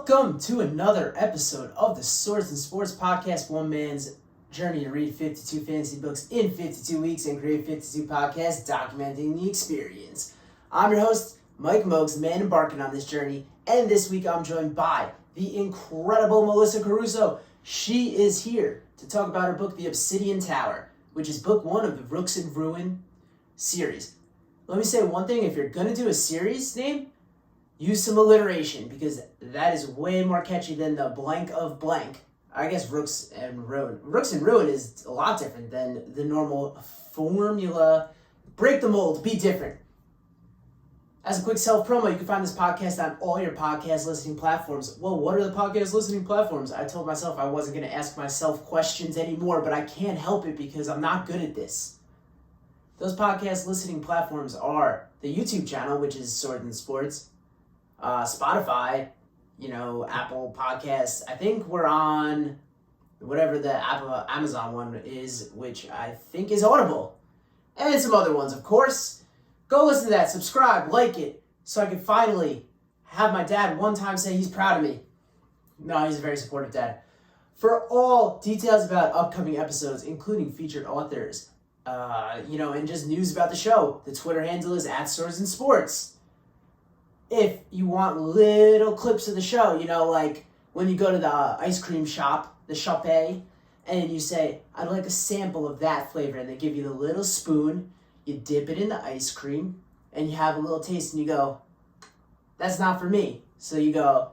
Welcome to another episode of the Swords and Sports Podcast, one man's journey to read 52 fantasy books in 52 weeks and create 52 podcasts documenting the experience. I'm your host, Mike Mokes, the man embarking on this journey, and this week I'm joined by the incredible Melissa Caruso. She is here to talk about her book, The Obsidian Tower, which is book one of the Rooks and Ruin series. Let me say one thing, if you're going to do a series name, use some alliteration, because that is way more catchy than the blank of blank. I guess Rooks and Ruin. Rooks and Ruin is a lot different than the normal formula. Break the mold, be different. As a quick self-promo, you can find this podcast on all your podcast listening platforms. Well, what are the podcast listening platforms? I told myself I wasn't going to ask myself questions anymore, but I can't help it because I'm not good at this. Those podcast listening platforms are the YouTube channel, which is Swords and Sports, Spotify, Apple Podcasts. I think we're on whatever the Amazon one is, which I think is Audible. And some other ones, of course. Go listen to that, subscribe, like it, so I can finally have my dad one time say he's proud of me. No, he's a very supportive dad. For all details about upcoming episodes, including featured authors, and just news about the show, the Twitter handle is @SwordsandSports. If you want little clips of the show, like when you go to the ice cream shop, the Shopee, and you say, I'd like a sample of that flavor, and they give you the little spoon, you dip it in the ice cream, and you have a little taste, and you go, that's not for me. So you go,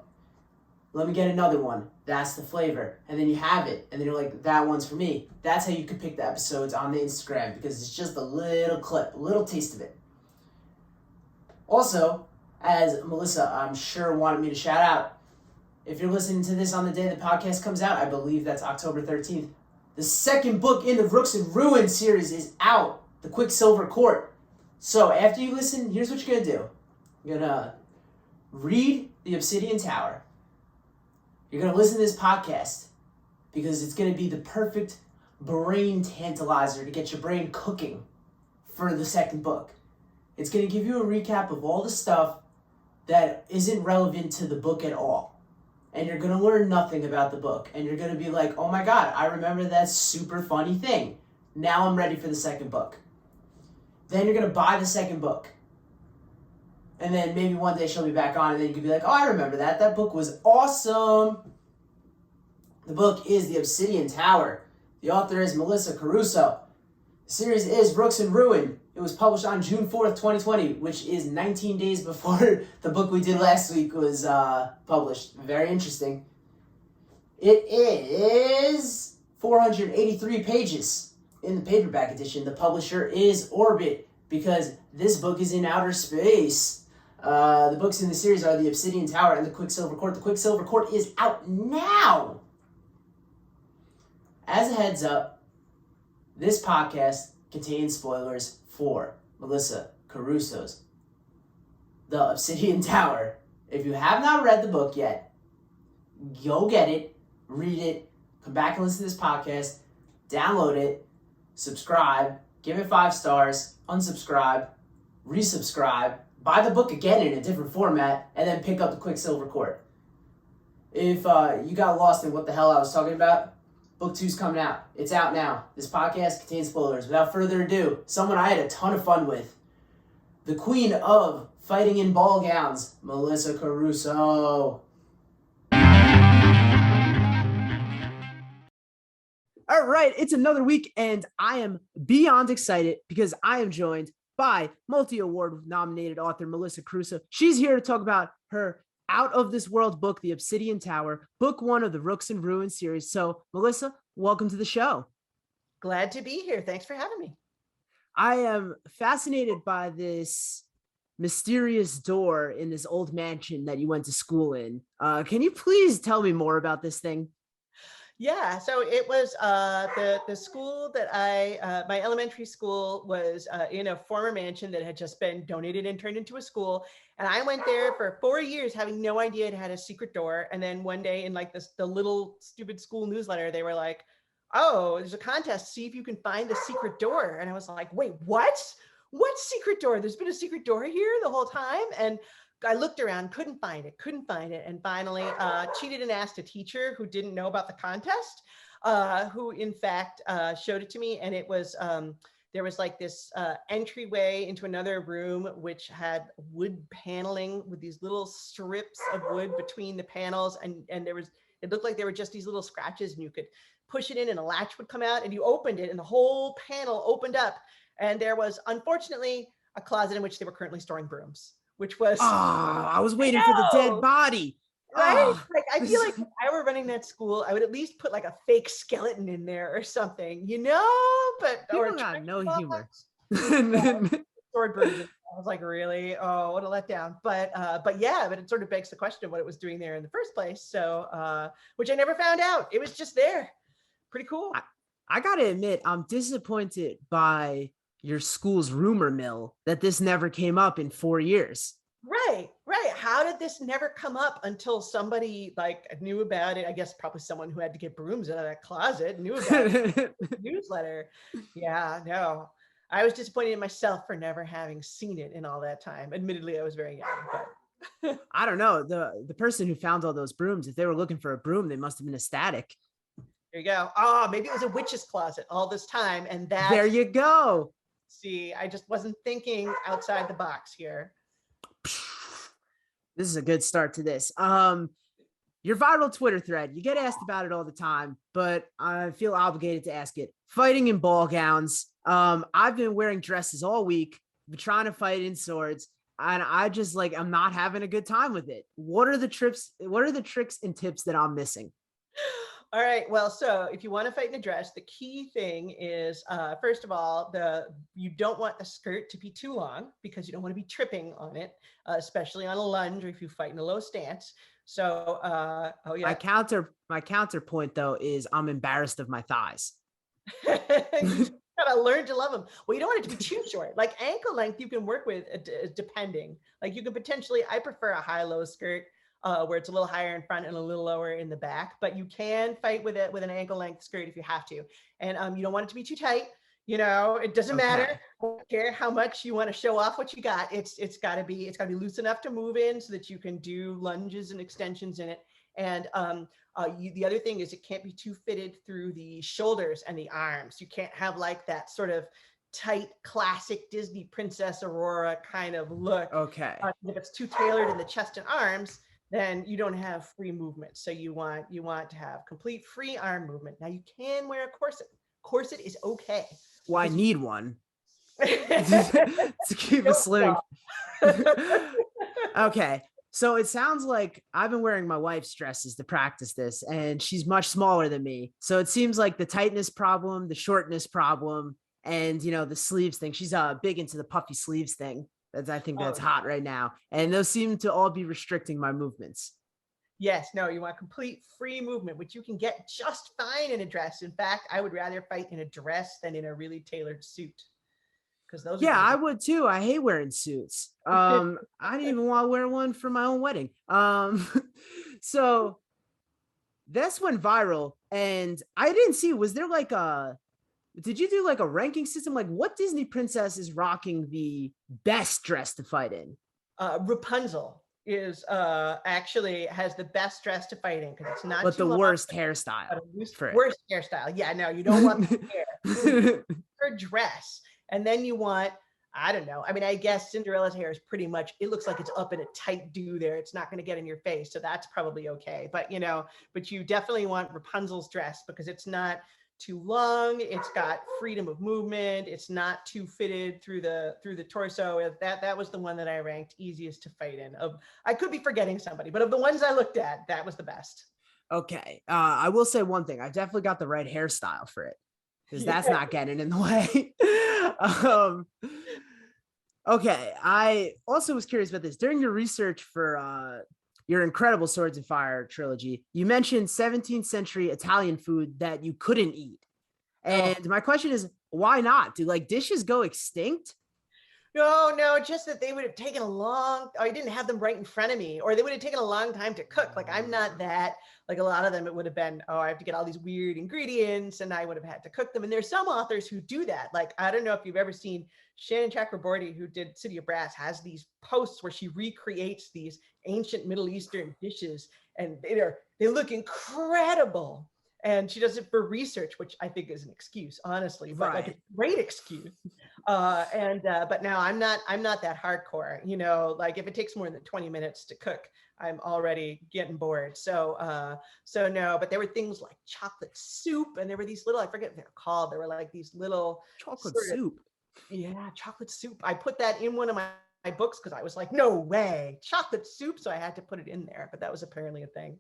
let me get another one. That's the flavor. And then you have it, and then you're like, that one's for me. That's how you could pick the episodes on the Instagram, because it's just a little clip, a little taste of it. Also, as Melissa, I'm sure, wanted me to shout out, if you're listening to this on the day the podcast comes out, I believe that's October 13th, the second book in the Rooks and Ruin series is out, The Quicksilver Court. So after you listen, here's what you're going to do. You're going to read The Obsidian Tower. You're going to listen to this podcast, because it's going to be the perfect brain tantalizer to get your brain cooking for the second book. It's going to give you a recap of all the stuff that isn't relevant to the book at all. And you're going to learn nothing about the book. And you're going to be like, oh my God, I remember that super funny thing. Now I'm ready for the second book. Then you're going to buy the second book. And then maybe one day she'll be back on, and then you can be like, oh, I remember that. That book was awesome. The book is The Obsidian Tower. The author is Melissa Caruso. The series is Rooks and Ruin. It was published on June 4th, 2020, which is 19 days before the book we did last week was published. Very interesting. It is 483 pages in the paperback edition. The publisher is Orbit, because this book is in outer space. The books in the series are The Obsidian Tower and The Quicksilver Court. The Quicksilver Court is out now. As a heads up, this podcast contains spoilers for Melissa Caruso's The Obsidian Tower. If you have not read the book yet, go get it, read it, come back and listen to this podcast, download it, subscribe, give it 5 stars, unsubscribe, resubscribe, buy the book again in a different format, and then pick up The Quicksilver Court. If you got lost in what the hell I was talking about, Book 2's coming out. It's out now. This podcast contains spoilers. Without further ado, someone I had a ton of fun with, the queen of fighting in ball gowns, Melissa Caruso. All right, it's another week, and I am beyond excited because I am joined by multi-award nominated author Melissa Caruso. She's here to talk about her out-of-this-world book, The Obsidian Tower, book 1 of the Rooks and Ruin series. So, Melissa, welcome to the show. Glad to be here. Thanks for having me. I am fascinated by this mysterious door in this old mansion that you went to school in. Can you please tell me more about this thing? Yeah, so it was the school that my elementary school was in a former mansion that had just been donated and turned into a school. And I went there for 4 years having no idea it had a secret door. And then one day in the little stupid school newsletter, they were like, oh, there's a contest, see if you can find the secret door. And I was like, wait, what? What secret door? There's been a secret door here the whole time. And I looked around, couldn't find it. And finally cheated and asked a teacher who didn't know about the contest, who in fact showed it to me. And it was, there was like this entryway into another room, which had wood paneling with these little strips of wood between the panels. And there was, it looked like there were just these little scratches, and you could push it in and a latch would come out, and you opened it and the whole panel opened up. And there was, unfortunately, a closet in which they were currently storing brooms, which was, I was waiting for the dead body. Right? Like, I feel like if I were running that school, I would at least put like a fake skeleton in there or something, you know? But people got no humor. Stored brooms. I was like, really? Oh, what a letdown. But yeah, but it sort of begs the question of what it was doing there in the first place. So, which I never found out. It was just there. Pretty cool. I gotta admit, I'm disappointed by your school's rumor mill that this never came up in 4 years. Right. How did this never come up until somebody like knew about it? I guess probably someone who had to get brooms out of that closet knew about it. Newsletter. Yeah, no. I was disappointed in myself for never having seen it in all that time. Admittedly, I was very young, but I don't know. The person who found all those brooms, if they were looking for a broom, they must have been ecstatic. There you go. Oh, maybe it was a witch's closet all this time. And that, there you go. See, I just wasn't thinking outside the box here. This is a good start to this. Your viral Twitter thread, you get asked about it all the time, but I feel obligated to ask it. Fighting in ball gowns. I've been wearing dresses all week, been trying to fight in swords, and I just like, I'm not having a good time with it. What are the tricks and tips that I'm missing? All right. Well, so if you want to fight in a dress, the key thing is, first of all, you don't want the skirt to be too long because you don't want to be tripping on it, especially on a lunge or if you fight in a low stance. So, oh yeah. My counterpoint though is I'm embarrassed of my thighs. You gotta learn to love them. Well, you don't want it to be too short. Like ankle length, you can work with depending. Like you could potentially, I prefer a high-low skirt. Where it's a little higher in front and a little lower in the back, but you can fight with it with an ankle length skirt if you have to. And you don't want it to be too tight. You know, it doesn't matter. I don't care how much you want to show off what you got. It's gotta be loose enough to move in so that you can do lunges and extensions in it. And the other thing is it can't be too fitted through the shoulders and the arms. You can't have like that sort of tight classic Disney Princess Aurora kind of look. Okay. If it's too tailored in the chest and arms, then you don't have free movement. So you want to have complete free arm movement. Now you can wear a corset. Corset is okay. Well, I need one to keep it slim. Okay. So it sounds like I've been wearing my wife's dresses to practice this, and she's much smaller than me. So it seems like the tightness problem, the shortness problem, and the sleeves thing. She's big into the puffy sleeves thing. I think that's hot right now. And those seem to all be restricting my movements. Yes, no, you want complete free movement, which you can get just fine in a dress. In fact, I would rather fight in a dress than in a really tailored suit. Because those I would too. I hate wearing suits. I didn't even want to wear one for my own wedding. So this went viral, and I didn't see, was there like did you do like a ranking system? Like what Disney princess is rocking the best dress to fight in? Rapunzel is actually has the best dress to fight in because it's not but too the long, worst hairstyle. Worst hairstyle. Yeah, no, you don't want the hair. Her dress. And then you want, I don't know. I mean, I guess Cinderella's hair is pretty much, it looks like it's up in a tight do there. It's not going to get in your face. So that's probably okay. But but you definitely want Rapunzel's dress because it's not too long, it's got freedom of movement, it's not too fitted through the torso. That was the one that I ranked easiest to fight in. I could be forgetting somebody, but of the ones I looked at, that was the best. Okay. I will say one thing. I definitely got the right hairstyle for it because that's not getting in the way. Okay. I also was curious about this. During your research for your incredible Swords of Fire trilogy, you mentioned 17th century Italian food that you couldn't eat. And my question is, why not? Do like dishes go extinct? No, just that they would have taken I didn't have them right in front of me, or they would have taken a long time to cook. Like I'm not that, like a lot of them, it would have been, I have to get all these weird ingredients and I would have had to cook them. And there's some authors who do that. Like, I don't know if you've ever seen Shannon Chakraborty, who did City of Brass, has these posts where she recreates these ancient Middle Eastern dishes and they look incredible. And she does it for research, which I think is an excuse, honestly, but like a great excuse. But now I'm not that hardcore, like if it takes more than 20 minutes to cook, I'm already getting bored. So no, but there were things like chocolate soup, and there were these little, I forget what they're called. There were like these little chocolate soup. Yeah, chocolate soup. I put that in one of my books because I was like, no way, chocolate soup. So I had to put it in there, but that was apparently a thing.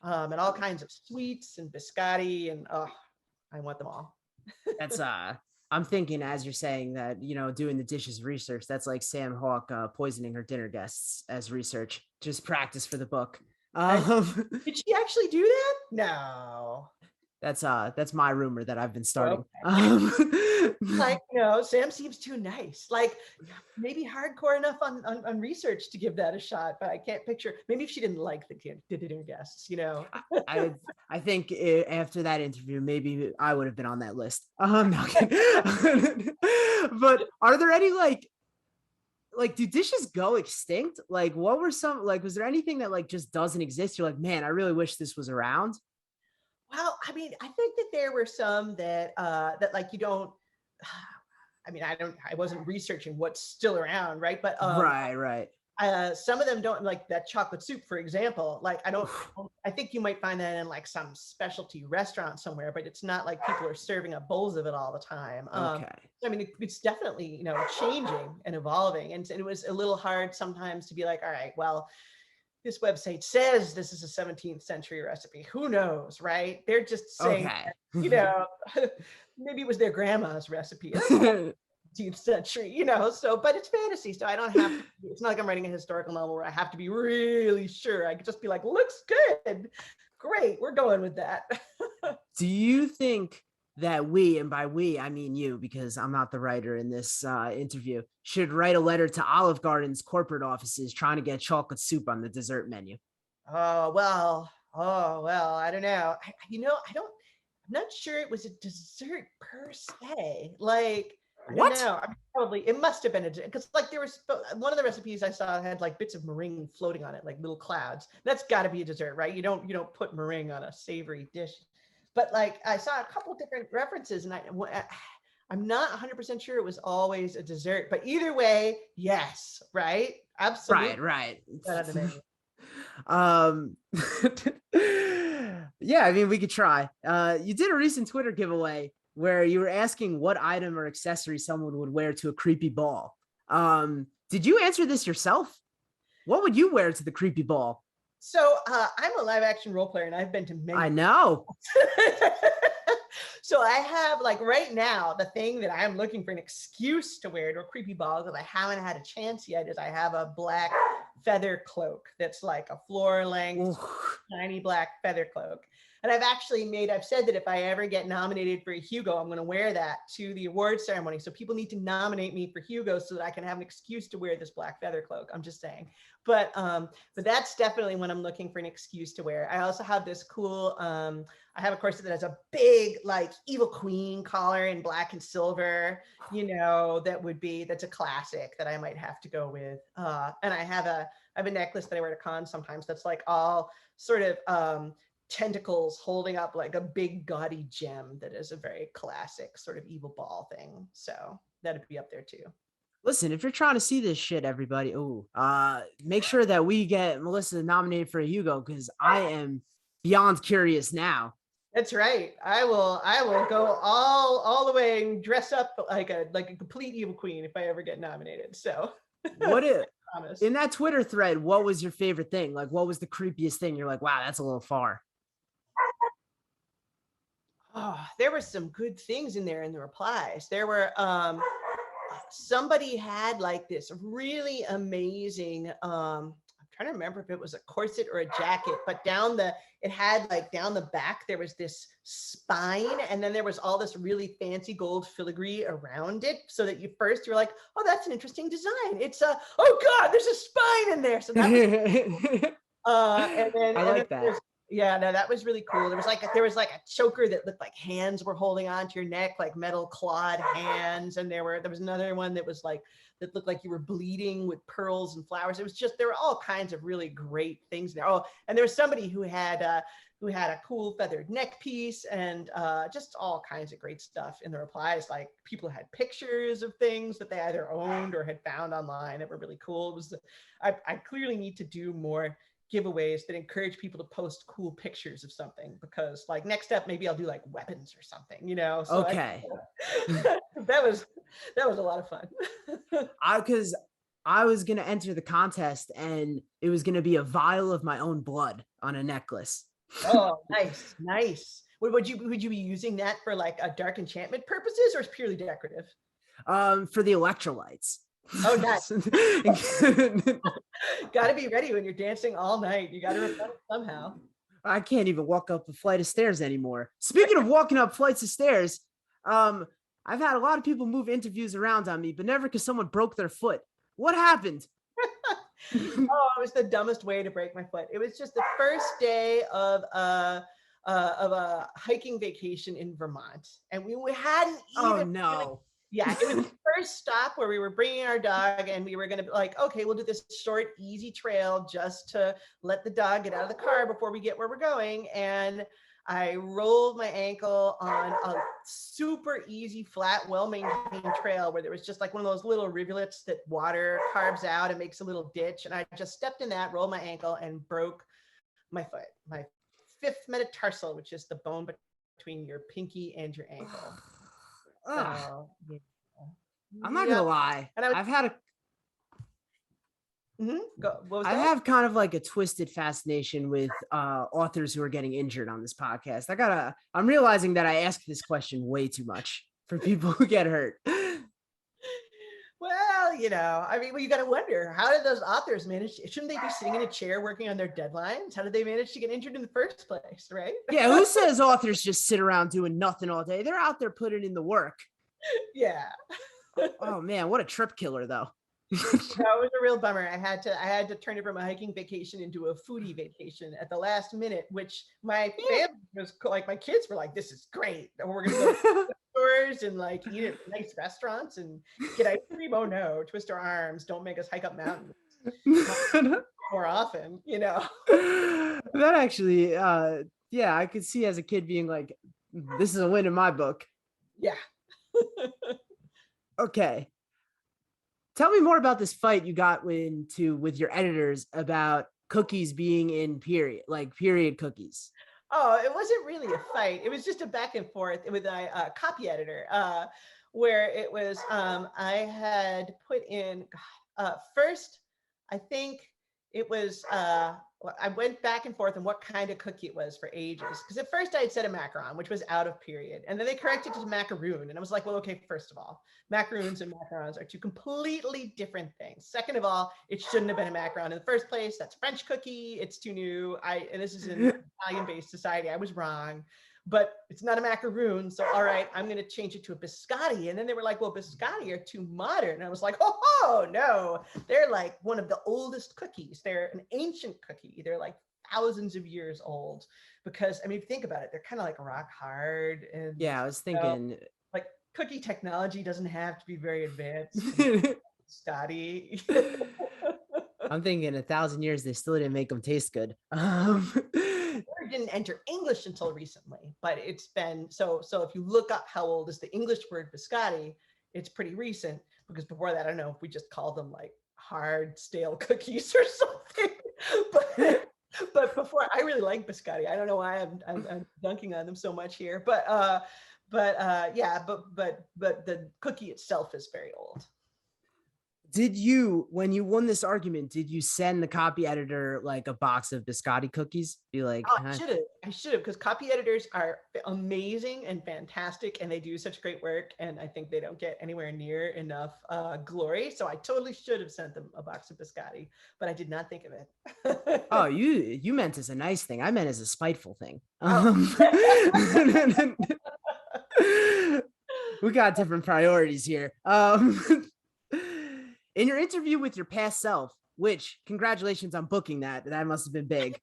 And all kinds of sweets and biscotti, and I want them all. That's I'm thinking as you're saying that, doing the dishes research, that's like Sam Hawke poisoning her dinner guests as research, just practice for the book. Did she actually do that? No. That's my rumor that I've been starting. Okay. Like, Sam seems too nice. Like maybe hardcore enough on research to give that a shot, but I can't picture. Maybe if she didn't like the dinner guests, I think after that interview, maybe I would have been on that list. No kidding. But are there any like do dishes go extinct? Like what were some, like, was there anything that like just doesn't exist? You're like, man, I really wish this was around. Well, I mean, I think that there were some that like you don't. I mean, I wasn't researching what's still around, right? But right. Some of them don't, like that chocolate soup, for example. Like I think you might find that in like some specialty restaurant somewhere, but it's not like people are serving up bowls of it all the time. Okay. I mean, it's definitely changing and evolving, and it was a little hard sometimes to be like, all right, well, this website says this is a 17th century recipe. Who knows, right? They're just saying, maybe it was their grandma's recipe in the 17th century, so, but it's fantasy. So I don't have to, it's not like I'm writing a historical novel where I have to be really sure. I could just be like, looks good. Great. We're going with that. Do you think that we, and by we, I mean you, because I'm not the writer in this interview, should write a letter to Olive Garden's corporate offices trying to get chocolate soup on the dessert menu? Oh, well, I don't know. I'm not sure it was a dessert per se. Like, I don't know. I mean, probably it must have been because like there was one of the recipes I saw had like bits of meringue floating on it, like little clouds. That's got to be a dessert, right? You don't put meringue on a savory dish. But like I saw a couple different references, and I'm not 100% sure it was always a dessert. But either way, yes, right? Absolutely. Right. Yeah, I mean, we could try. You did a recent Twitter giveaway where you were asking what item or accessory someone would wear to a creepy ball. Did you answer this yourself? What would you wear to the creepy ball? So I'm a live action role player, and I've been to many. I know. So I have, like, right now, the thing that I'm looking for an excuse to wear to a creepy ball that I haven't had a chance yet is I have a black feather cloak that's like a floor length, tiny black feather cloak. And I've said that if I ever get nominated for a Hugo, I'm going to wear that to the award ceremony. So people need to nominate me for Hugo so that I can have an excuse to wear this black feather cloak. I'm just saying. But that's definitely when I'm looking for an excuse to wear. I also have this cool, I have a corset that has a big, like, evil queen collar in black and silver, that's a classic that I might have to go with. And I have a necklace that I wear to cons sometimes that's like all sort of tentacles holding up like a big gaudy gem that is a very classic sort of evil ball thing. So that'd be up there too. Listen, if you're trying to see this shit, everybody, make sure that we get Melissa nominated for a Hugo, because I am beyond curious now. That's right. I will go all the way and dress up like a complete evil queen if I ever get nominated. So what if in that Twitter thread, what was your favorite thing? Like, what was the creepiest thing? You're like, wow, that's a little far. Oh, there were some good things in there in the replies. There were somebody had like this really amazing I'm trying trying to remember if it was a corset or a jacket, but down the back, there was this spine, and then there was all this really fancy gold filigree around it, so that you're like, oh, that's an interesting design. It's oh God, there's a spine in there. So that was I like that. yeah, no, that was really cool. There was like a choker that looked like hands were holding onto your neck, like metal clawed hands. And there was another one that was like, that looked like you were bleeding with pearls and flowers. It was just, there were all kinds of really great things there. Oh, and there was somebody who had a cool feathered neck piece, and just all kinds of great stuff in the replies. Like, people had pictures of things that they either owned or had found online that were really cool. It was, I clearly need to do more giveaways that encourage people to post cool pictures of something, because like next up, maybe I'll do like weapons or something, you know? So Okay. that was a lot of fun. Because I was going to enter the contest, and it was going to be a vial of my own blood on a necklace. Oh, nice. Would you be using that for like a dark enchantment purposes, or is purely decorative? For the electrolytes. Oh, nice. Got to be ready when you're dancing all night. You got to replenish somehow. I can't even walk up a flight of stairs anymore. Speaking of walking up flights of stairs, I've had a lot of people move interviews around on me, but never because someone broke their foot. What happened? Oh, it was the dumbest way to break my foot. It was just the first day of a hiking vacation in Vermont, and we hadn't even. Oh no. Yeah, it was the first stop where we were bringing our dog, and we were going to be like, okay, we'll do this short, easy trail just to let the dog get out of the car before we get where we're going. And I rolled my ankle on a super easy, flat, well-maintained trail where there was just like one of those little rivulets that water carves out and makes a little ditch. And I just stepped in that, rolled my ankle, and broke my foot, my fifth metatarsal, which is the bone between your pinky and your ankle. So, yeah. I'm not gonna lie. And I've had a I have kind of like a twisted fascination with authors who are getting injured on this podcast. I'm realizing that I ask this question way too much for people who get hurt. Well, you got to wonder, how did those authors manage? Shouldn't they be sitting in a chair working on their deadlines? How did they manage to get injured in the first place, right? Yeah, who says authors just sit around doing nothing all day? They're out there putting in the work. Yeah. Oh man, what a trip killer though. No, it was a real bummer. I had to turn it from a hiking vacation into a foodie vacation at the last minute, which my family was like, my kids were like, this is great. We're gonna go to stores and like eat at nice restaurants and get ice cream. Oh no, twist our arms, don't make us hike up mountains more often, That actually yeah, I could see as a kid being like, this is a win in my book. Yeah. Okay. Tell me more about this fight you got into with your editors about cookies being in period cookies. Oh, it wasn't really a fight. It was just a back and forth with a copy editor, where it was, I had put in, first, I think it was, I went back and forth on what kind of cookie it was for ages. Because at first I had said a macaron, which was out of period. And then they corrected it to macaroon. And I was like, well, okay, first of all, macaroons and macarons are two completely different things. Second of all, it shouldn't have been a macaron in the first place. That's French cookie. It's too new. And this is an Italian-based society. I was wrong. But it's not a macaroon. So, all right, I'm going to change it to a biscotti. And then they were like, well, biscotti are too modern. And I was like, oh, no, they're like one of the oldest cookies. They're an ancient cookie. They're like thousands of years old, because, I mean, if you think about it, they're kind of like rock hard. And yeah, I was thinking like cookie technology doesn't have to be very advanced. Biscotti. I'm thinking 1,000 years, they still didn't make them taste good. Didn't enter English until recently, but it's been so if you look up how old is the English word biscotti, it's pretty recent, because before that, I don't know if we just called them like hard stale cookies or something. but before, I really like biscotti. I don't know why I'm dunking on them so much here, but the cookie itself is very old. Did you, when you won this argument, did you send the copy editor like a box of biscotti cookies? Be like, Oh, I should have, because copy editors are amazing and fantastic, and they do such great work. And I think they don't get anywhere near enough glory. So I totally should have sent them a box of biscotti, but I did not think of it. oh, you meant as a nice thing. I meant as a spiteful thing. We got different priorities here. In your interview with your past self, which congratulations on booking that must have been big.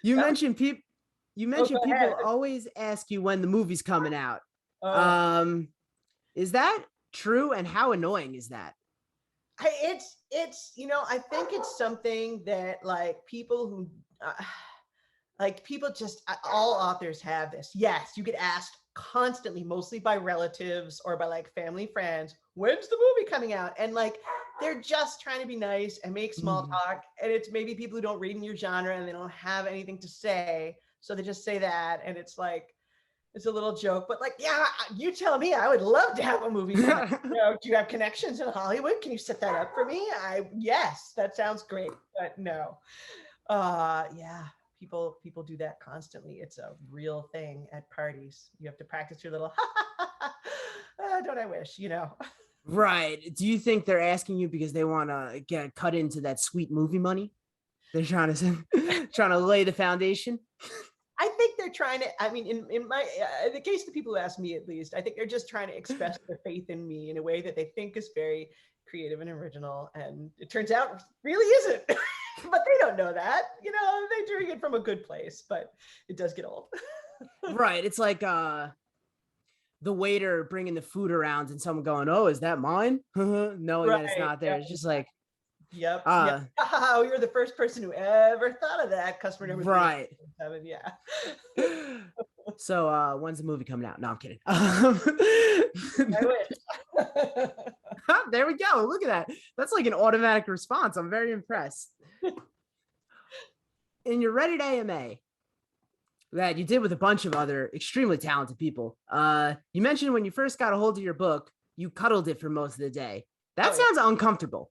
You mentioned people always ask you when the movie's coming out. Is that true? And how annoying is that? It's I think it's something that like people who all authors have this. Yes, you get asked constantly, mostly by relatives or by like family friends, when's the movie coming out? And like they're just trying to be nice and make small talk, and it's maybe people who don't read in your genre and they don't have anything to say, so they just say that, and it's like it's a little joke. But like, yeah, you tell me, I would love to have a movie. Do you have connections in Hollywood? Can you set that up for me? Yes, that sounds great. But no, yeah. People do that constantly. It's a real thing at parties. You have to practice your little don't I wish, Right. Do you think they're asking you because they want to get cut into that sweet movie money? They're trying to lay the foundation. I think they're trying to, I mean, in the case of the people who ask me, at least, I think they're just trying to express their faith in me in a way that they think is very creative and original. And it turns out really isn't. But they don't know that, they're doing it from a good place, but it does get old. Right. It's like the waiter bringing the food around and someone going, oh, is that mine? Knowing that it's not there. It's just like, yep. Oh, you're the first person who ever thought of that. Customer number 377. Yeah. So when's the movie coming out? No, I'm kidding. I wish. There we go. Look at that. That's like an automatic response. I'm very impressed. In your Reddit AMA that you did with a bunch of other extremely talented people, you mentioned when you first got a hold of your book, you cuddled it for most of the day. That sounds uncomfortable.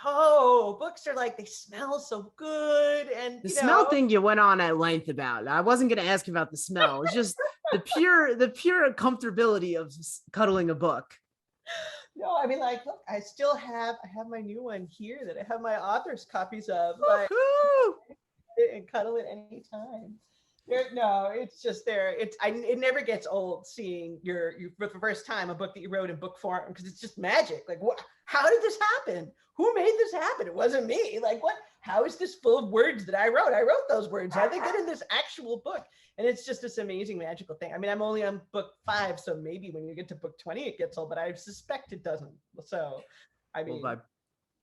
Oh, books are like, they smell so good. And the smell thing you went on at length about. I wasn't going to ask about the smell. It's just the pure comfortability of cuddling a book. No, I mean, like, look, I have my new one here that I have my author's copies of. Like, and cuddle it anytime. No, it's just there. It never gets old seeing your for the first time a book that you wrote in book form, because it's just magic. Like, what? How did this happen? Who made this happen? It wasn't me. Like, what? How is this full of words that I wrote? I wrote those words. How did they get in this actual book? And it's just this amazing, magical thing. I mean, I'm only on book 5, so maybe when you get to book 20, it gets old, but I suspect it doesn't. So, I mean, well,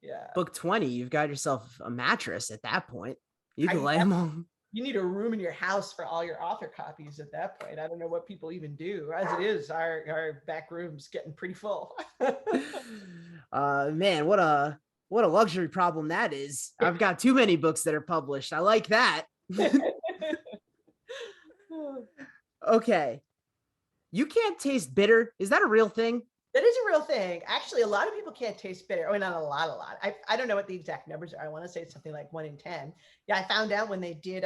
yeah. Book 20, you've got yourself a mattress at that point. You can lay them on. You need a room in your house for all your author copies at that point. I don't know what people even do. As it is, our back room's getting pretty full. Man, what a luxury problem that is. I've got too many books that are published. I like that. Okay. You can't taste bitter. Is that a real thing? That is a real thing. Actually, a lot of people can't taste bitter. I mean, not a lot. I don't know what the exact numbers are. I want to say it's something like 1 in 10. Yeah, I found out when they did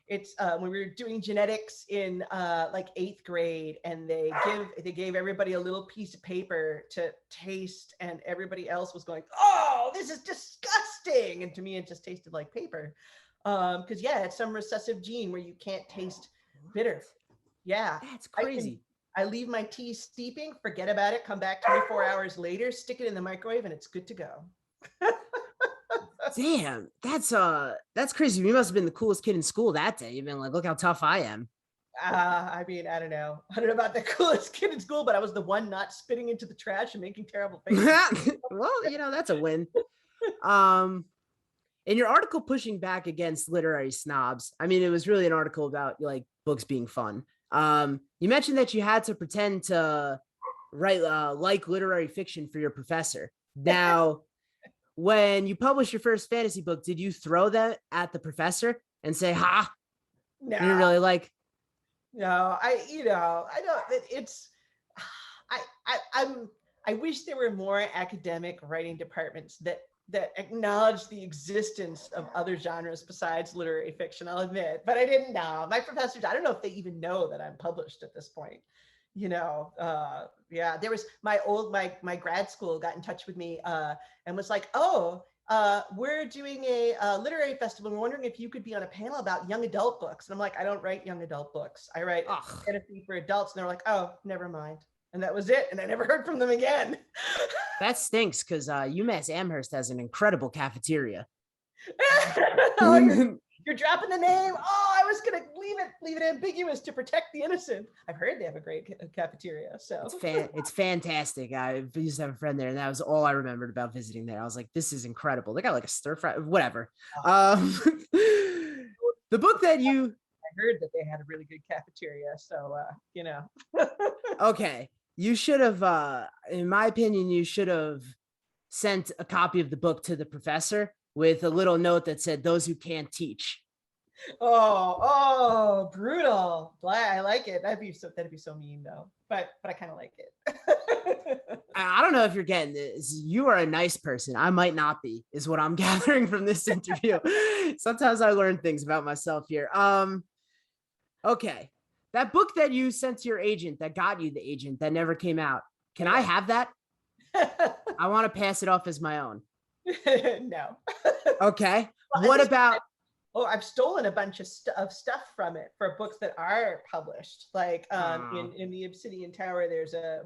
when we were doing genetics in like 8th grade, and they gave everybody a little piece of paper to taste, and everybody else was going, "Oh, this is disgusting." And to me, it just tasted like paper. Because it's some recessive gene where you can't taste bitter. Yeah. That's crazy. I leave my tea steeping, forget about it, come back 24 hours later, stick it in the microwave, and it's good to go. Damn, that's crazy. You must have been the coolest kid in school that day. You've been like, look how tough I am. I mean, I don't know about the coolest kid in school, but I was the one not spitting into the trash and making terrible faces. Well, that's a win. In your article pushing back against literary snobs, I mean, it was really an article about like books being fun. You mentioned that you had to pretend to write like literary fiction for your professor. Now, when you published your first fantasy book, did you throw that at the professor and say, "Ha"? No, you're really like, no. I don't. I wish there were more academic writing departments that acknowledge the existence of other genres besides literary fiction, I'll admit, but I didn't know. My professors, I don't know if they even know that I'm published at this point. Yeah, there was my grad school got in touch with me and was like, oh, we're doing a literary festival. We're wondering if you could be on a panel about young adult books. And I'm like, I don't write young adult books. I write fantasy for adults. And they're like, oh, never mind. And that was it. And I never heard from them again. That stinks because UMass Amherst has an incredible cafeteria. Oh, you're dropping the name. Oh, I was gonna leave it ambiguous to protect the innocent. I've heard they have a great cafeteria. So it's fantastic. I used to have a friend there, and that was all I remembered about visiting there. I was like, this is incredible. They got like a stir fry, whatever. The book that you I heard that they had a really good cafeteria. So okay. You should have, in my opinion, you should have sent a copy of the book to the professor with a little note that said, those who can't teach. Oh, brutal. I like it. That'd be so mean though. But I kind of like it. I don't know if you're getting this. You are a nice person. I might not be, is what I'm gathering from this interview. Sometimes I learn things about myself here. Okay. That book that you sent to your agent that got you the agent that never came out. Can I have that? I want to pass it off as my own. No. Okay. What about? Oh, I've stolen a bunch of stuff from it for books that are published. Like in the Obsidian Tower, there's a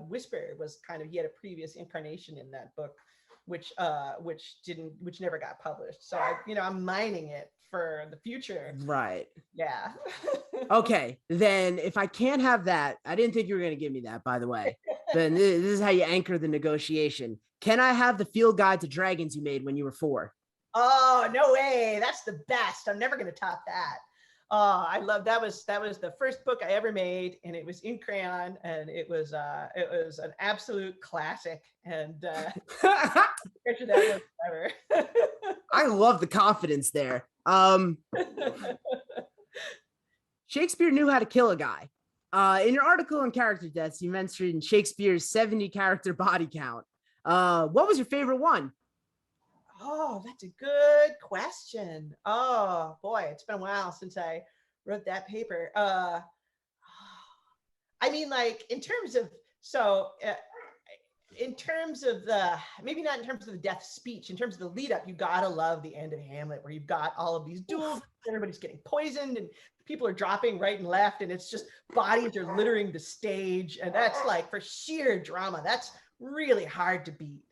Whisper was he had a previous incarnation in that book, which never got published. So I'm mining it for the future. Right. Yeah. Okay. Then if I can't have that, I didn't think you were going to give me that, by the way. Then this is how you anchor the negotiation. Can I have the field guide to dragons you made when you were 4? Oh, no way. That's the best. I'm never going to top that. Oh, I love that. Was the first book I ever made, and it was in crayon, and it was an absolute classic. And picture that was ever. I love the confidence there. Shakespeare knew how to kill a guy. In your article on character deaths, you mentioned Shakespeare's 70 character body count. What was your favorite one? Oh, that's a good question. Oh boy, it's been a while since I wrote that paper. I mean, like in terms of maybe not in terms of the death speech, in terms of the lead up, you gotta love the end of Hamlet, where you've got all of these duels, everybody's getting poisoned, and people are dropping right and left, and it's just bodies are littering the stage, and that's like for sheer drama. That's really hard to beat.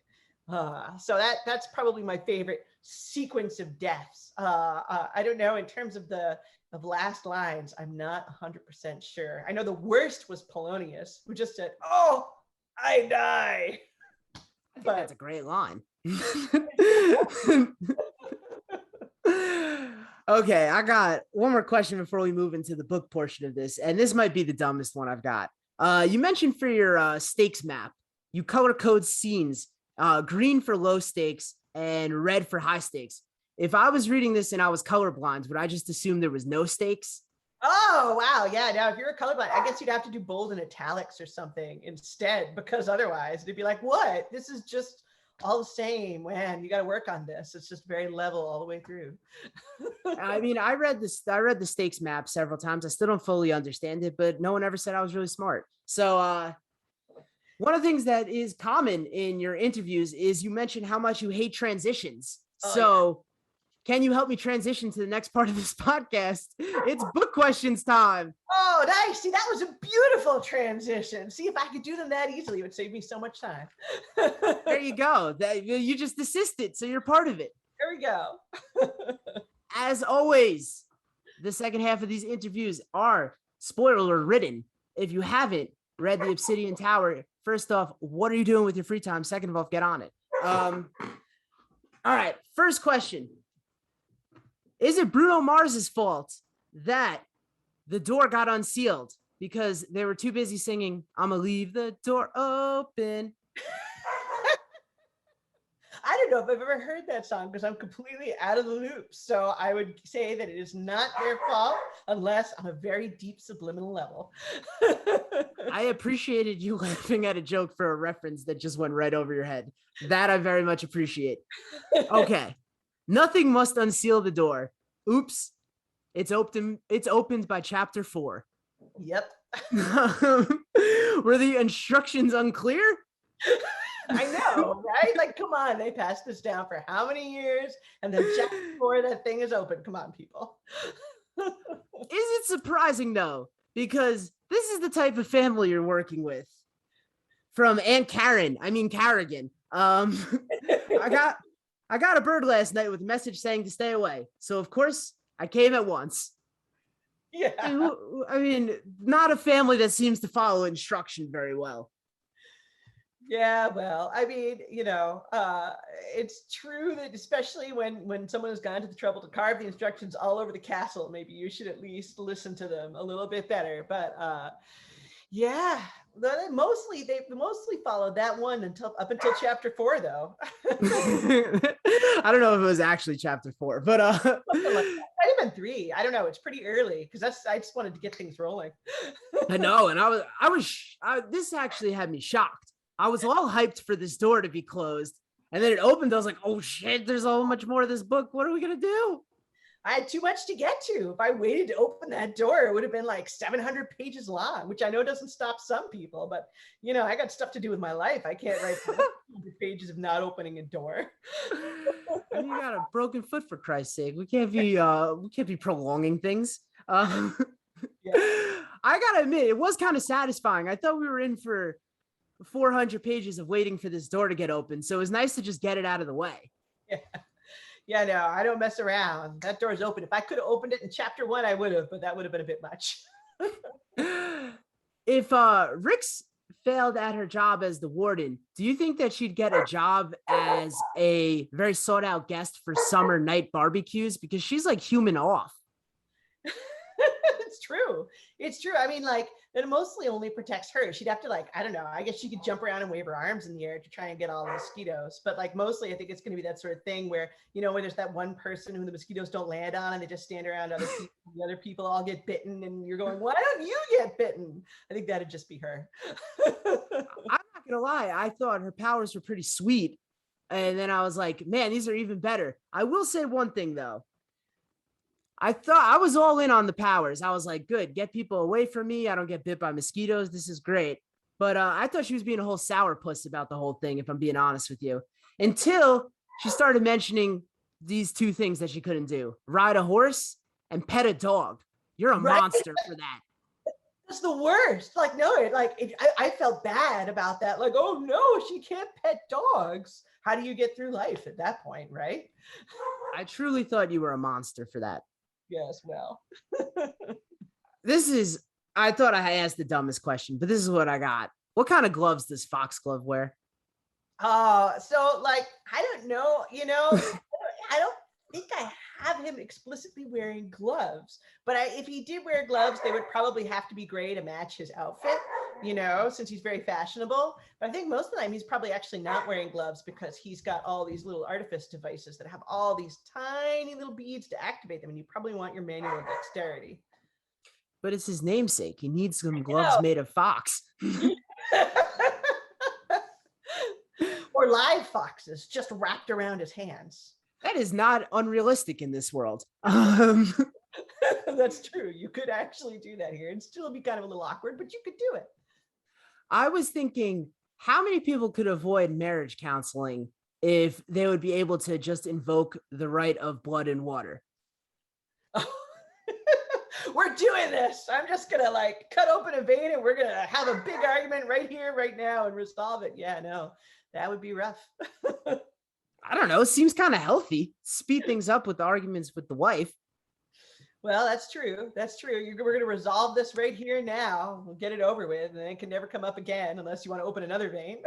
So that's probably my favorite sequence of deaths. I don't know, in terms of last lines, I'm not 100% sure. I know the worst was Polonius, who just said, "Oh, I die." I think that's a great line. Okay, I got one more question before we move into the book portion of this, and this might be the dumbest one I've got. You mentioned for your stakes map, you color code scenes. Green for low stakes and red for high stakes. If I was reading this and I was colorblind, would I just assume there was no stakes? Oh, wow. Yeah. Now, if you're a colorblind, I guess you'd have to do bold and italics or something instead, because otherwise it'd be like, what? This is just all the same. Man, you got to work on this. It's just very level all the way through. I mean, I read the stakes map several times. I still don't fully understand it, but no one ever said I was really smart. So, one of the things that is common in your interviews is you mentioned how much you hate transitions. Can you help me transition to the next part of this podcast? It's book questions time. Oh, nice. See, that was a beautiful transition. See, if I could do them that easily, it would save me so much time. There you go. You just assisted, so you're part of it. There we go. As always, the second half of these interviews are spoiler ridden. If you haven't read the Obsidian Tower, first off, what are you doing with your free time? Second of all, get on it. All right. First question. Is it Bruno Mars's fault that the door got unsealed because they were too busy singing, "I'ma leave the door open"? I don't know if I've ever heard that song because I'm completely out of the loop. So I would say that it is not their fault unless on a very deep subliminal level. I appreciated you laughing at a joke for a reference that just went right over your head. That I very much appreciate. Okay. Nothing must unseal the door. Oops. It's opened by chapter 4. Yep. Were the instructions unclear? I know, right? Like, come on, they passed this down for how many years? And then just before that thing is open. Come on, people. Is it surprising though? Because this is the type of family you're working with. From Aunt Karen, I mean Carrigan. I got a bird last night with a message saying to stay away. So of course I came at once. Yeah. I mean, not a family that seems to follow instruction very well. Yeah, well, I mean, it's true that especially when someone has gone to the trouble to carve the instructions all over the castle, maybe you should at least listen to them a little bit better. But yeah, they mostly followed that one up until chapter 4, though. I don't know if it was actually chapter 4, but Something like that. Might have been 3. I don't know. It's pretty early because I just wanted to get things rolling. I know, and this actually had me shocked. I was all hyped for this door to be closed, and then it opened. I was like, oh shit, there's so much more of this book. What are we gonna do? I had too much to get to. If I waited to open that door, it would have been like 700 pages long, which I know doesn't stop some people, but I got stuff to do with my life. I can't write 100 pages of not opening a door. You got a broken foot, for Christ's sake. We can't be prolonging things. Yeah. I gotta admit, it was kind of satisfying. I thought we were in for 400 pages of waiting for this door to get open, so it was nice to just get it out of the way. Yeah, no, I don't mess around. That door's open. If I could have opened it in chapter 1, I would have, but that would have been a bit much. If Rix failed at her job as the warden, do you think that she'd get a job as a very sought out guest for summer night barbecues? Because she's like human off. It's true. I mean, like, it mostly only protects her. She'd have to, like, I don't know, I guess she could jump around and wave her arms in the air to try and get all the mosquitoes. But like, mostly I think it's going to be that sort of thing where, where there's that one person who the mosquitoes don't land on and they just stand around other people. The other people all get bitten and you're going, why don't you get bitten? I think that'd just be her. I'm not going to lie. I thought her powers were pretty sweet. And then I was like, man, these are even better. I will say one thing though. I thought I was all in on the powers. I was like, good, get people away from me. I don't get bit by mosquitoes. This is great. But I thought she was being a whole sourpuss about the whole thing, if I'm being honest with you, until she started mentioning these 2 things that she couldn't do: ride a horse and pet a dog. You're a monster for that. That's the worst. Like, no, I felt bad about that. Like, oh no, she can't pet dogs. How do you get through life at that point, right? I truly thought you were a monster for that. Yes, well. I thought I asked the dumbest question, but this is what I got. What kind of gloves does Foxglove wear? So like, I don't know, I don't think I have him explicitly wearing gloves, but if he did wear gloves, they would probably have to be gray to match his outfit, since he's very fashionable. But I think most of the time he's probably actually not wearing gloves because he's got all these little artifice devices that have all these tiny little beads to activate them, and you probably want your manual dexterity. But it's his namesake. He needs some gloves made of fox. Or live foxes just wrapped around his hands. That is not unrealistic in this world. That's true. You could actually do that here and still be kind of a little awkward, but you could do it. I was thinking, how many people could avoid marriage counseling if they would be able to just invoke the right of blood and water? We're doing this. I'm just going to cut open a vein and we're going to have a big argument right here, right now and resolve it. Yeah, no, that would be rough. I don't know. It seems kind of healthy. Speed things up with the arguments with the wife. Well, that's true. We're going to resolve this right here now. We'll get it over with, and it can never come up again unless you want to open another vein.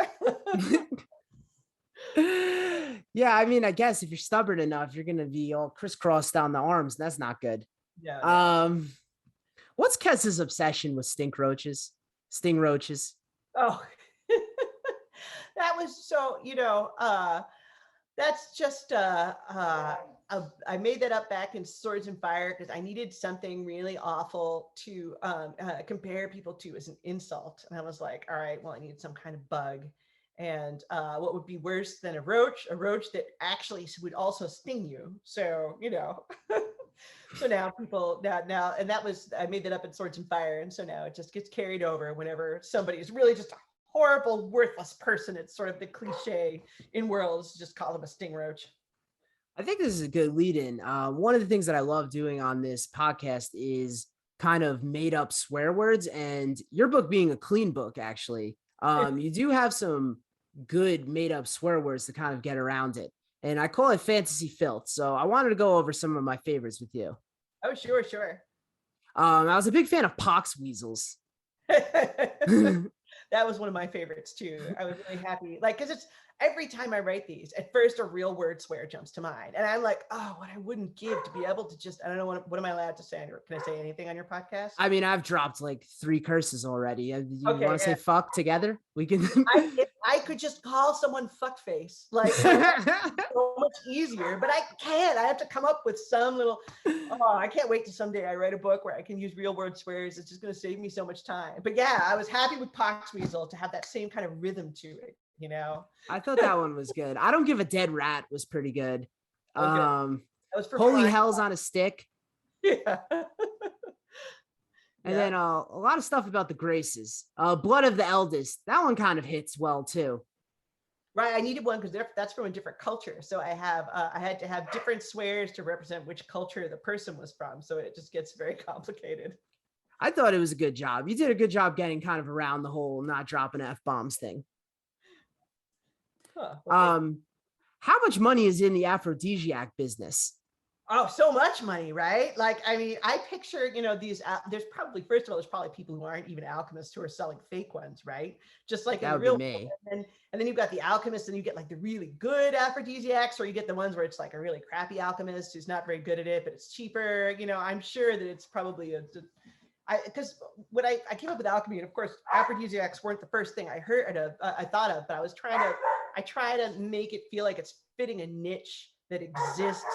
Yeah, I mean, I guess if you're stubborn enough, you're going to be all crisscrossed down the arms. That's not good. Yeah. What's Kessa's obsession with sting roaches? Oh, that was so, That's just I made that up back in Swords and Fire because I needed something really awful to compare people to as an insult, and I was like, all right, well, I need some kind of bug, and what would be worse than a roach that actually would also sting you. So so now people now, and that was, I made that up in Swords and Fire, and so now it just gets carried over whenever somebody is really just a horrible, worthless person. It's sort of the cliche in worlds, just call them a sting roach. I think this is a good lead in. One of the things that I love doing on this podcast is kind of made up swear words, and your book being a clean book, actually, you do have some good made up swear words to kind of get around it. And I call it fantasy filth. So I wanted to go over some of my favorites with you. Oh, sure. I was a big fan of pox weasels. That was one of my favorites too. I was really happy, like, because it's every time I write these, at first a real word swear jumps to mind, and I'm like, oh, what I wouldn't give to be able to just, I don't know, what am I allowed to say? Can I say anything on your podcast? I mean, I've dropped like 3 curses already. You Okay, want to say fuck together? We can. If I could just call someone fuckface, like, so much easier, but I can't. I have to come up with some little, oh, I can't wait to someday I write a book where I can use real word swears. It's just going to save me so much time. But yeah, I was happy with Poxweasel to have that same kind of rhythm to it, I thought that one was good. I don't give a dead rat was pretty good. Okay. That was for Holy flying. hell's on a stick. Yeah. And then a lot of stuff about the Graces. Blood of the Eldest. That one kind of hits well too. Right, I needed one because that's from a different culture. So I had to have different swears to represent which culture the person was from. So it just gets very complicated. I thought it was a good job. You did a good job getting kind of around the whole not dropping F-bombs thing. Huh, okay. How much money is in the aphrodisiac business? Oh, so much money, right? Like, I mean, I picture, these, there's probably, first of all, there's probably people who aren't even alchemists who are selling fake ones, right? Just like That in would real be me. And then you've got the alchemists, and you get like the really good aphrodisiacs, or you get the ones where it's like a really crappy alchemist who's not very good at it, but it's cheaper. I'm sure that it's probably because when I came up with alchemy, and of course, aphrodisiacs weren't the first thing I thought of, but I try to make it feel like it's fitting a niche that exists,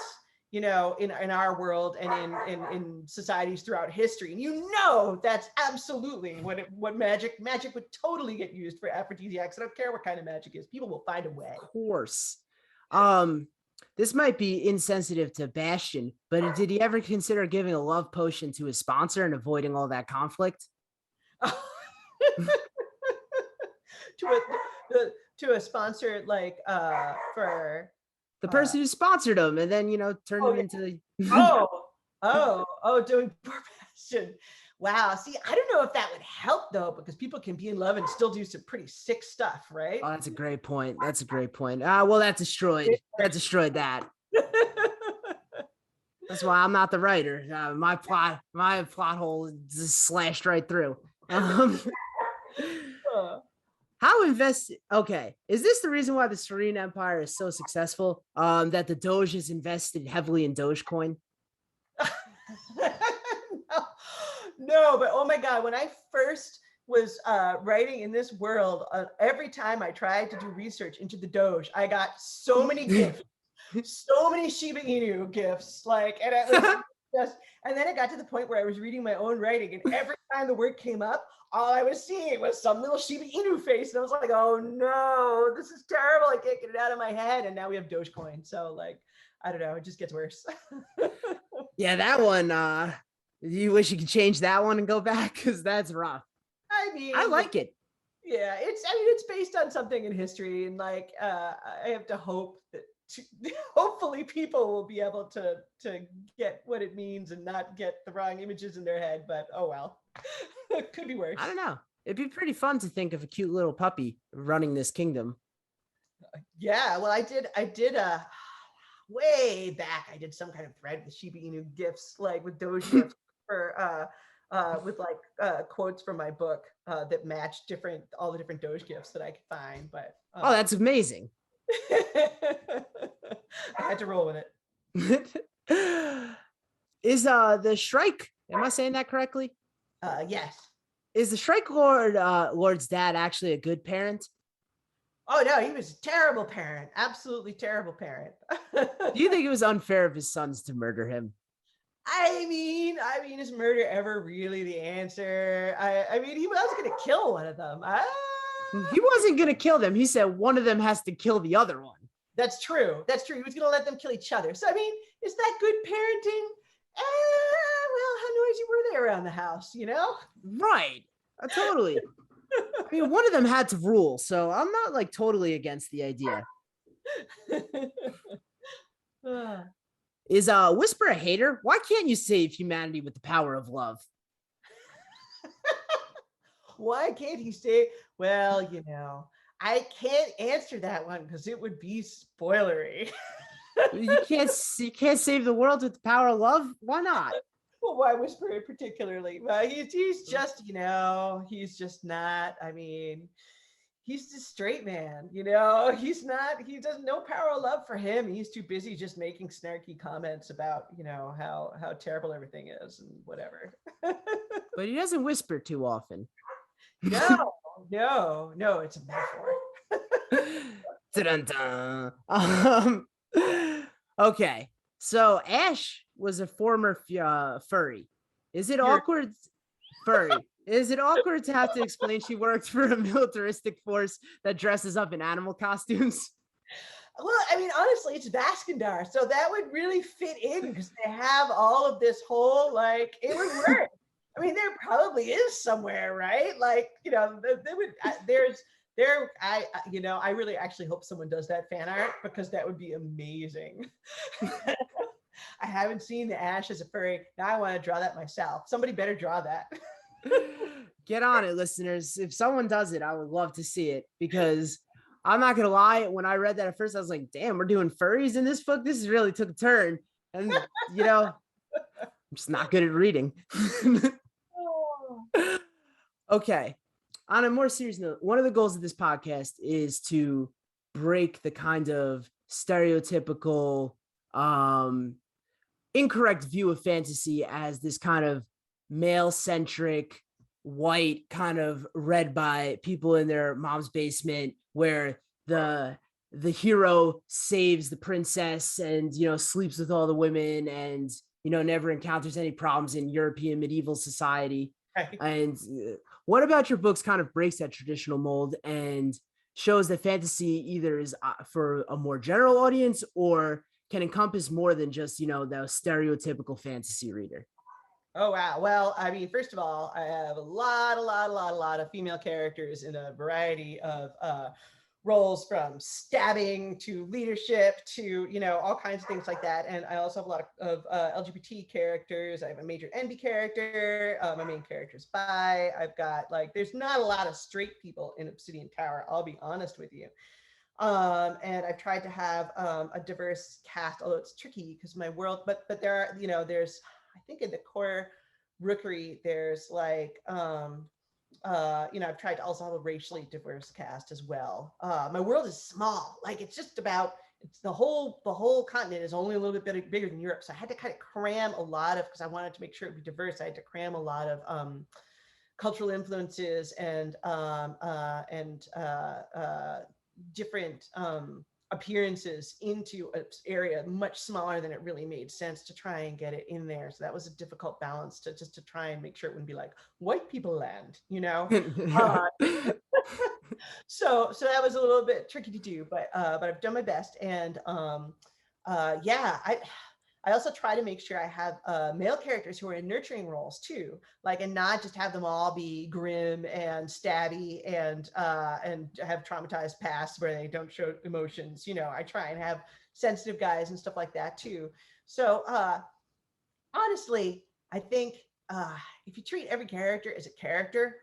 in our world and in societies throughout history. And that's absolutely what magic would totally get used for aphrodisiacs. I don't care what kind of magic is. People will find a way. Of course. This might be insensitive to Bastion, but did he ever consider giving a love potion to his sponsor and avoiding all that conflict? to a sponsor, like for the person who sponsored him, and then turned him into the doing poor Bastion. Wow. See, I don't know if that would help though, because people can be in love and still do some pretty sick stuff, right? Oh, that's a great point. Well, that destroyed that. That's why I'm not the writer. My plot hole just slashed right through. How invested? Okay, is this the reason why the Serene Empire is so successful? That the Doge is invested heavily in Dogecoin? No, but oh my God, when I first was writing in this world, every time I tried to do research into the Doge, I got so many gifts, so many Shiba Inu gifts, like, and it was just, and then it got to the point where I was reading my own writing, and every time the word came up, all I was seeing was some little Shiba Inu face, and I was like, oh no, this is terrible. I can't get it out of my head. And now we have Dogecoin. So like, I don't know, it just gets worse. Yeah, that one, you wish you could change that one and go back, because that's rough. I mean, I like it. Yeah, it's based on something in history, and like I have to hope that hopefully people will be able to get what it means and not get the wrong images in their head. But oh well, it could be worse. I don't know. It'd be pretty fun to think of a cute little puppy running this kingdom. Yeah, well, I did way back. I did some kind of thread with Shiba Inu gifts, like with Doge gifts for with like quotes from my book that matched all the different Doge gifts that I could find. But oh, that's amazing. I had to roll with it. Is the Shrike, am I saying that correctly? Yes. Is the Shrike Lord's dad actually a good parent? Oh no, he was a terrible parent, absolutely terrible parent. Do you think it was unfair of his sons to murder him? Is murder ever really the answer? I mean, he was going to kill one of them. He wasn't going to kill them. He said one of them has to kill the other one. That's true. That's true. He was going to let them kill each other. So, I mean, is that good parenting? Well, how noisy were they around the house, you know? Right. Totally. I mean, one of them had to rule, so I'm not like totally against the idea. Is Whisper a hater? Why can't you save humanity with the power of love? Why can't he say, well, you know, I can't answer that one because it would be spoilery. You can't save the world with the power of love? Why not? Well, why Whisper particularly? Well, he's just, you know, he's just not, I mean, he's just straight man, you know, he doesn't no power of love for him. He's too busy just making snarky comments about, you know, how terrible everything is and whatever. But he doesn't whisper too often. No, it's a metaphor. Okay, so Ash was a former furry. Is it awkward? Furry. Is it awkward to have to explain she worked for a militaristic force that dresses up in animal costumes? Well, I mean, honestly, it's Vaskandar, so that would really fit in because they have all of this whole, like, it would work. I mean, there probably is somewhere, right? Like, you know, they would. I really actually hope someone does that fan art because that would be amazing. I haven't seen the Ash as a furry. Now I want to draw that myself. Somebody better draw that. Get on it, listeners. If someone does it, I would love to see it because I'm not gonna lie. When I read that at first, I was like, "Damn, we're doing furries in this book. This really took a turn." And you know, I'm just not good at reading. Okay. On a more serious note, one of the goals of this podcast is to break the kind of stereotypical, incorrect view of fantasy as this kind of male-centric, white, kind of read by people in their mom's basement, where the hero saves the princess and, you know, sleeps with all the women and, you know, never encounters any problems in European medieval society. Right. And what about your books kind of breaks that traditional mold and shows that fantasy either is for a more general audience or can encompass more than just, you know, the stereotypical fantasy reader? Oh, wow. Well, I mean, first of all, I have a lot of female characters in a variety of roles, from stabbing to leadership to, you know, all kinds of things like that. And I also have a lot of LGBT characters. I have a major NB character. My main character is bi. I've got, like, there's not a lot of straight people in Obsidian Tower, I'll be honest with you. And I've tried to have a diverse cast, although it's tricky because my world, but there are, you know, there's, I think in the core rookery, there's like, you know, I've tried to also have a racially diverse cast as well. My world is small, like it's just about, it's the whole continent is only a little bit bigger than Europe. So I had to kind of cram a lot of, because I wanted to make sure it would be diverse, I had to cram a lot of cultural influences and different appearances into an area much smaller than it really made sense to try and get it in there. So that was a difficult balance to try and make sure it wouldn't be like white people land, you know. So that was a little bit tricky to do, but I've done my best. And yeah, I also try to make sure I have male characters who are in nurturing roles too, like, and not just have them all be grim and stabby and have traumatized pasts where they don't show emotions. You know, I try and have sensitive guys and stuff like that too. So honestly, I think if you treat every character as a character,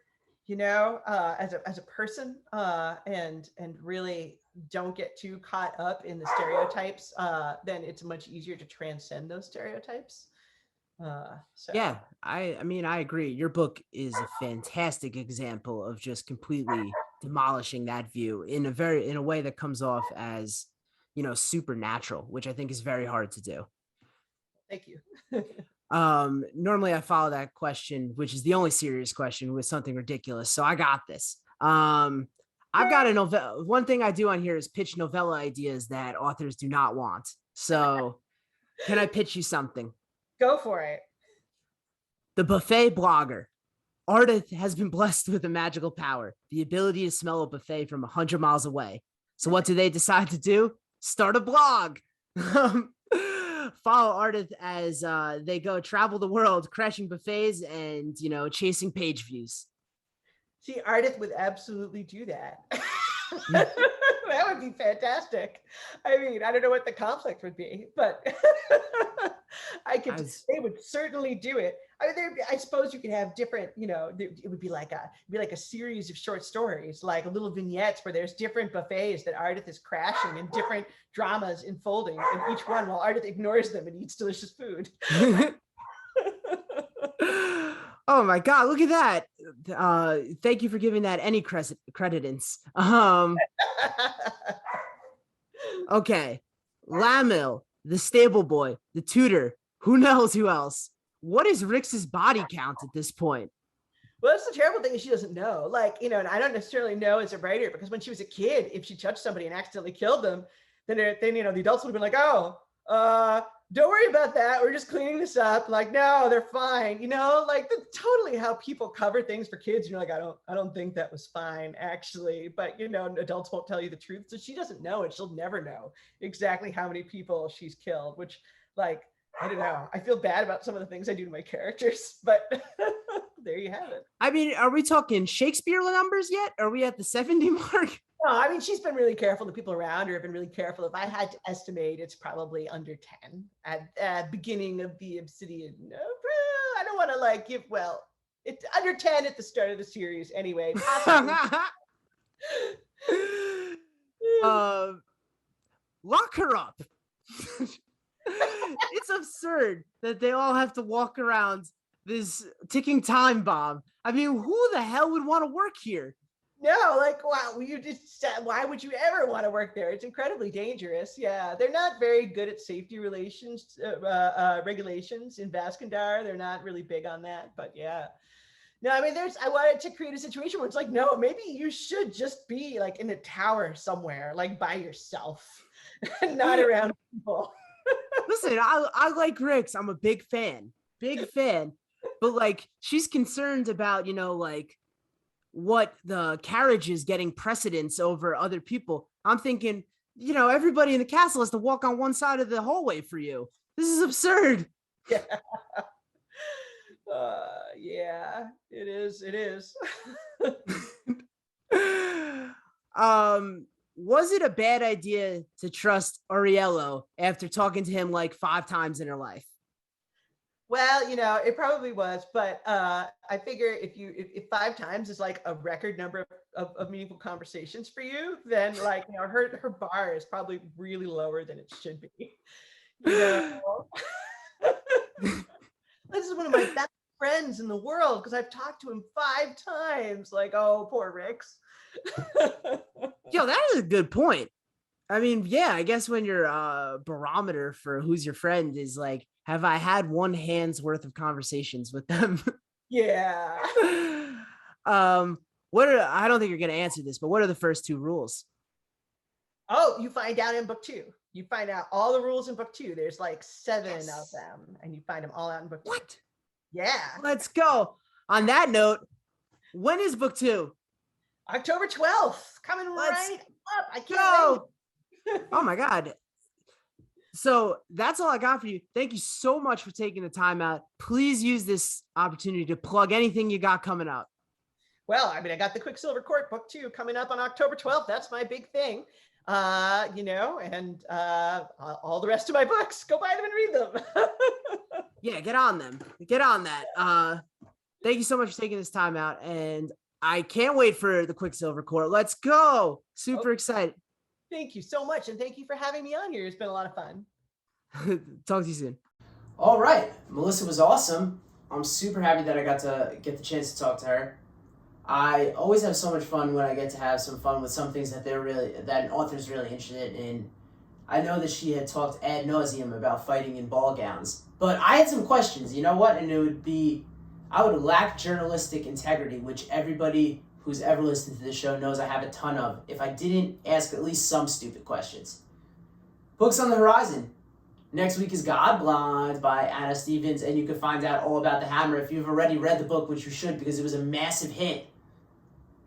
you know, as a person, and really don't get too caught up in the stereotypes, then it's much easier to transcend those stereotypes. So Yeah, I mean, I agree. Your book is a fantastic example of just completely demolishing that view in a way that comes off as, you know, supernatural, which I think is very hard to do. thank you. Normally I follow that question, which is the only serious question, with something ridiculous. So I got this. I've got a novella. One thing I do on here is pitch novella ideas that authors do not want. So can I pitch you something? Go for it. The buffet blogger. Ardith has been blessed with a magical power, the ability to smell a buffet from 100 miles away. So what do they decide to do? Start a blog. Follow Ardith as they go travel the world, crashing buffets and, chasing page views. See, Ardith would absolutely do that. That would be fantastic. I mean, I don't know what the conflict would be, but they would certainly do it. I mean, I suppose you could have different, it would be like a series of short stories, like little vignettes where there's different buffets that Ardith is crashing and different dramas unfolding in each one while Ardith ignores them and eats delicious food. Oh my God, look at that. Thank you for giving that any credence. Okay. Lamil, the stable boy, the tutor, who knows who else? What is Rix's body count at this point? Well, that's the terrible thing is she doesn't know. And I don't necessarily know as a writer, because when she was a kid, if she touched somebody and accidentally killed them, then the adults would have been like, oh, don't worry about that. We're just cleaning this up. Like, no, they're fine. That's totally how people cover things for kids. You're like, I don't think that was fine, actually. But, adults won't tell you the truth. So she doesn't know it. She'll never know exactly how many people she's killed, which, I don't know. I feel bad about some of the things I do to my characters, but there you have it. I mean, are we talking Shakespeare numbers yet? Are we at the 70 mark? No, I mean, she's been really careful. The people around her have been really careful. If I had to estimate, it's probably under 10 at beginning of the Obsidian. I don't want to give, it's under 10 at the start of the series anyway. Lock her up. It's absurd that they all have to walk around this ticking time bomb. I mean, who the hell would want to work here? No, wow, why would you ever want to work there? It's incredibly dangerous. Yeah, they're not very good at safety regulations in Vaskandar. They're not really big on that, but yeah. No, I mean, I wanted to create a situation where it's like, no, maybe you should just be in a tower somewhere, by yourself, not around people. Listen, I like Rix. I'm a big fan, but she's concerned about, what the carriage is getting precedence over other people. I'm thinking, everybody in the castle has to walk on one side of the hallway for you. This is absurd. Yeah. Yeah, it is. It is. Was it a bad idea to trust Auriello after talking to him 5 times in her life? Well, it probably was, but I figure if 5 times is a record number of meaningful conversations for you, then her bar is probably really lower than it should be. This is one of my best friends in the world because I've talked to him 5 times. Oh, poor Rix. Yo, that is a good point. I mean, yeah, I guess when your barometer for who's your friend is have I had one hand's worth of conversations with them? Yeah. I don't think you're gonna answer this, but what are the first 2 rules? Oh, you find out in book 2. You find out all the rules in book 2. There's 7 of them, and you find them all out in book 2. What? Yeah. Let's go. On that note, when is book 2? October 12th. Coming right up. I can't wait. Oh my God. So that's all I got for you. Thank you so much for taking the time out. Please use this opportunity to plug anything you got coming up. Well, I mean, I got the Quicksilver Court book 2 coming up on October 12th. That's my big thing. And all the rest of my books. Go buy them and read them. Yeah, get on them. Get on that. Thank you so much for taking this time out. And I can't wait for the Quicksilver Court. Let's go. Super excited. Thank you so much. And thank you for having me on here. It's been a lot of fun. Talk to you soon. All right. Melissa was awesome. I'm super happy that I got to get the chance to talk to her. I always have so much fun when I get to have some fun with some things that an author's really interested in. I know that she had talked ad nauseum about fighting in ball gowns, but I had some questions, you know what? And I would lack journalistic integrity, which everybody who's ever listened to this show knows I have a ton of, if I didn't ask at least some stupid questions. Books on the horizon. Next week is God Blind by Anna Stevens, and you can find out all about The Hammer. If you've already read the book, which you should because it was a massive hit,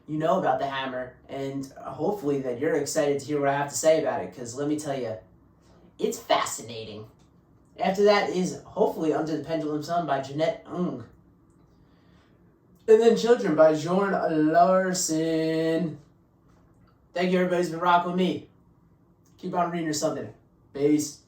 you know about The Hammer, and hopefully that you're excited to hear what I have to say about it, because let me tell you, it's fascinating. After that is hopefully Under the Pendulum Sun by Jeanette Ng. And then Children by Jorn Larson. Thank you everybody who's been rocking with me. Keep on reading or something. Peace.